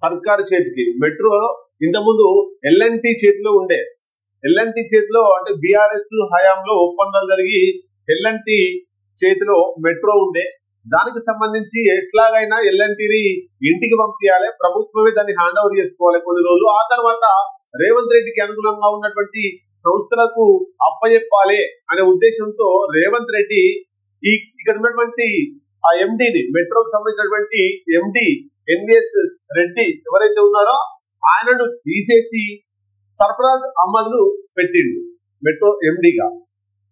సర్కారు చేతికి. మెట్రో ఇంతకుముందు ఎల్ఎన్టీ చేతిలో ఉండే. ఎల్ఎన్టీ చేతిలో అంటే బీఆర్ఎస్ హయాంలో ఒప్పందాలు జరిగి ఎల్ఎన్టీ చేతిలో మెట్రో ఉండే. దానికి సంబంధించి ఎట్లాగైనా ఎల్ఎన్టీని ఇంటికి పంపించాలి, ప్రభుత్వమే దాన్ని హ్యాండ్ ఓవర్ చేసుకోవాలి కొన్ని రోజులు. ఆ తర్వాత రేవంత్ రెడ్డికి అనుగుణంగా ఉన్నటువంటి సంస్థలకు అప్పచెప్పాలి అనే ఉద్దేశంతో రేవంత్ రెడ్డి ఇక్కడ ఉన్నటువంటి ఆ ఎండిని, మెట్రోకి సంబంధించినటువంటి ఎండి ఎన్విఎస్ రెడ్డి ఎవరైతే ఉన్నారో ఆయనను తీసేసి సర్ఫరాజ్ అహ్మద్ ను పెట్టిండు మెట్రో ఎండిగా.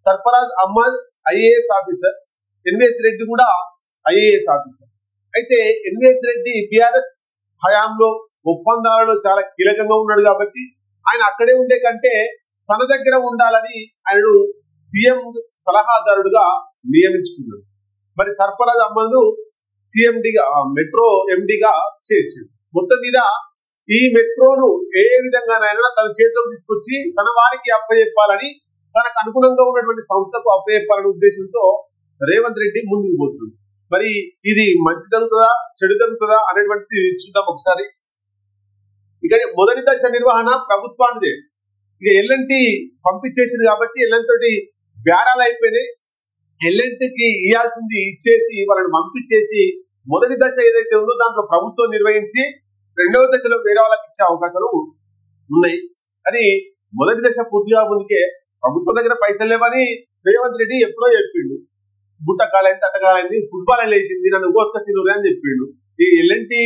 Sarfaraz Ahmed IAS officer, NVS Reddy కూడా ఐఏఎస్ ఆఫీసర్. అయితే ఎన్విఎస్ రెడ్డి బీఆర్ఎస్ హయాంలో ఒప్పందాలలో చాలా కీలకంగా ఉన్నాడు కాబట్టి ఆయన అక్కడే ఉండే కంటే తన దగ్గర ఉండాలని ఆయనను సీఎం సలహాదారుడుగా నియమించుకున్నాడు. మరి సర్ఫరాజ్ అహ్మద్ సిఎండిగా మెట్రో ఎండిగా చేసిండు. మొత్తం మీద ఈ మెట్రోను ఏ విధంగానైనా తన చేతిలోకి తీసుకొచ్చి తన వారికి అప్పచెప్పాలని, తనకు అనుగుణంగా ఉన్నటువంటి సంస్థకు అప్పచెప్పాలనే ఉద్దేశంతో రేవంత్ రెడ్డి ముందుకు పోతుంది. మరి ఇది మంచి జరుగుతుందా చెడు జరుగుతుందా అనేటువంటి చూద్దాం ఒకసారి. ఇక్కడ మొదటి దశ నిర్వహణ ప్రభుత్వానిదే. ఇక ఎల్ఎన్టీ పంపించేసింది కాబట్టి ఎల్ఎన్ తోటి బేరాలు అయిపోయినాయి. ఎల్ఎన్టీకి ఇవ్వాల్సింది ఇచ్చేసి వాళ్ళని పంపించేసి మొదటి దశ ఏదైతే ఉందో దాంట్లో ప్రభుత్వం నిర్వహించి రెండవ దశలో వేరే వాళ్ళకి ఇచ్చే అవకాశాలు ఉన్నాయి. కానీ మొదటి దశ పూర్తిగా ముందుకే ప్రభుత్వం దగ్గర పైసలు లేవని రేవంత్ రెడ్డి ఎప్పుడో చెప్పిండు. గుట్టకాలైంది తట్టకాలైంది ఫుట్బాల్ వేసింది నన్ను కోస్తా తినురే అని చెప్పిండు. ఈ ఎల్ఎన్టీ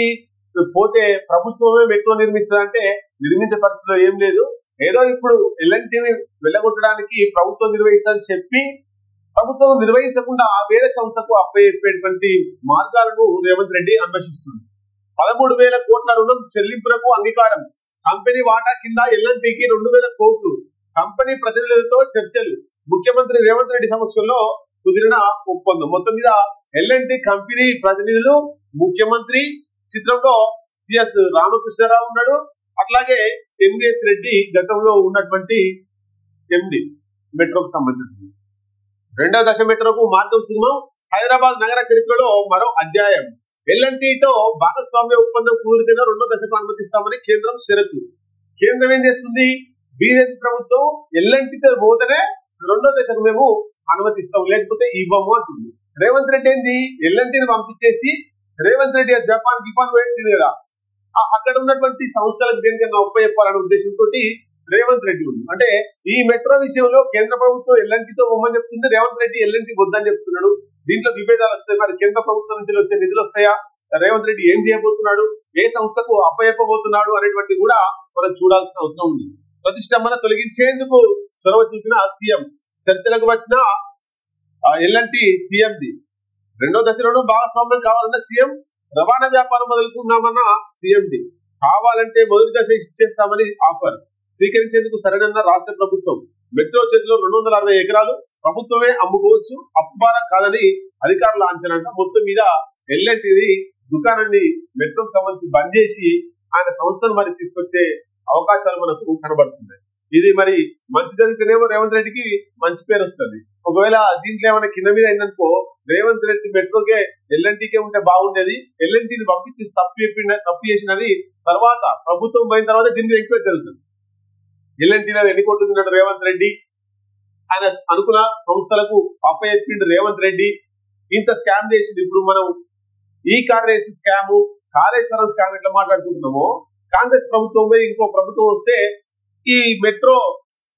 పోతే ప్రభుత్వమే మెట్రో నిర్మిస్తుందంటే నిర్మించే పరిస్థితిలో ఏం లేదు. ఏదో ఇప్పుడు ఎల్ఎన్టీని వెళ్ళగొట్టడానికి ప్రభుత్వం నిర్వహిస్తుందని చెప్పి ప్రభుత్వం నిర్వహించకుండా వేరే సంస్థకు అప్పయ్యేటువంటి మార్గాలను రేవంత్ రెడ్డి అన్వేషిస్తుంది. 13,000 కోట్ల రుణం చెల్లింపులకు అంగీకారం, కంపెనీ వాటా కింద ఎల్ఎన్టీకి 2,000 కోట్లు, కంపెనీ ప్రతినిధులతో చర్చలు, ముఖ్యమంత్రి రేవంత్ రెడ్డి సమక్షంలో కుదిరిన ఒప్పందం. మొత్తం మీద ఎల్ఎన్టీ కంపెనీ ప్రతినిధులు, ముఖ్యమంత్రి, చిత్రంలో సిఎస్ రామకృష్ణారావు ఉన్నాడు, అట్లాగే ఎన్విఎస్ రెడ్డి గతంలో ఉన్నటువంటి ఎండి మెట్రోకు సంబంధించింది. రెండవ దశ మెట్రోకు మార్గం సినిమా హైదరాబాద్ నగర చరిత్రలో మరో అధ్యాయం. ఎల్ఎన్టీతో భాగస్వామ్య ఒప్పందం కూరితేనే రెండో దశకు అనుమతిస్తామని కేంద్రం షరతు. కేంద్రం ఏం చేస్తుంది? బీజేపీ ప్రభుత్వం ఎల్ఎన్టీతో పోతేనే రెండో దశకు మేము అనుమతిస్తాం, లేకపోతే ఇవ్వము అంటుంది. రేవంత్ రెడ్డి ఏంది ఎల్ఎన్టీని పంపించేసి రేవంత్ రెడ్డి జపాన్ గిపాన్ వేయించింది కదా, అక్కడ ఉన్నటువంటి సంస్థలకు దేనికన్నా ఉపయోగపడాలనే ఉద్దేశంతో రేవంత్ రెడ్డి ఉంది. అంటే ఈ మెట్రో విషయంలో కేంద్ర ప్రభుత్వం ఎల్ఎన్టీతో బొమ్మని చెప్తుంది, రేవంత్ రెడ్డి ఎల్ఎన్టీ వద్దని చెప్తున్నాడు. దీంట్లో విభేదాలు వస్తాయి. మరి కేంద్ర ప్రభుత్వం నుంచి వచ్చే నిధులు వస్తాయా, రేవంత్ రెడ్డి ఏం చేయబోతున్నాడు, ఏ సంస్థకు అప్పచెప్పబోతున్నాడు అనేటువంటి కూడా మనం చూడాల్సిన అవసరం ఉంది. ప్రతిష్టంభన తొలగించేందుకు చొరవ చూపిన సీఎం, చర్చలకు వచ్చిన ఎల్ఎన్టీ సీఎంది. రెండో దశలోనూ భాగస్వామ్యం కావాలన్న సీఎం, రవాణా వ్యాపారం మొదలుకున్నామన్న సీఎండి. కావాలంటే మొదటి దశ ఇచ్చేస్తామని ఆఫర్, స్వీకరించేందుకు సరైన రాష్ట్ర ప్రభుత్వం. మెట్రో చేతిలో 260 ఎకరాలు ప్రభుత్వమే అమ్ముకోవచ్చు, అప్పుబారం కాదని అధికారుల అంచనా. మొత్తం మీద ఎల్ఎన్టీది దుకాణాన్ని మెట్రోకి సంబంధించి బంద్ చేసి ఆయన సంస్థను మరి తీసుకొచ్చే అవకాశాలు మనకు కనబడుతున్నాయి. ఇది మరి మంచి జరిగితేనేమో రేవంత్ రెడ్డికి మంచి పేరు వస్తుంది. ఒకవేళ దీంట్లో ఏమైనా కింద మీద అయిందనుకో రేవంత్ రెడ్డి మెట్రోకే ఎల్ఎన్టీకే ఉంటే బాగుండేది, ఎల్ఎన్టీని పంపించి తప్పు చేసినది తర్వాత ప్రభుత్వం పోయిన తర్వాత దీని మీద ఎక్కువ జరుగుతుంది. ఎల్ఎన్టీలో ఎన్ని కోట్లు తిన్నాడు రేవంత్ రెడ్డి, ఆయన అనుకున్న సంస్థలకు అప్పచెప్పిండు రేవంత్ రెడ్డి, ఇంత స్కామ్ చేసిండు. ఇప్పుడు మనం ఈ car race scam, Kaleshwaram scam ఎట్లా మాట్లాడుకుంటున్నామో, కాంగ్రెస్ ప్రభుత్వం పోయి ఇంకో ప్రభుత్వం వస్తే ఈ మెట్రో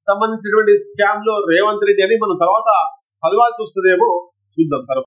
సంబంధించినటువంటి స్కామ్ లో రేవంత్ రెడ్డి అని మనం తర్వాత చదవాల్సి వస్తుందేమో చూద్దాం తర్వాత.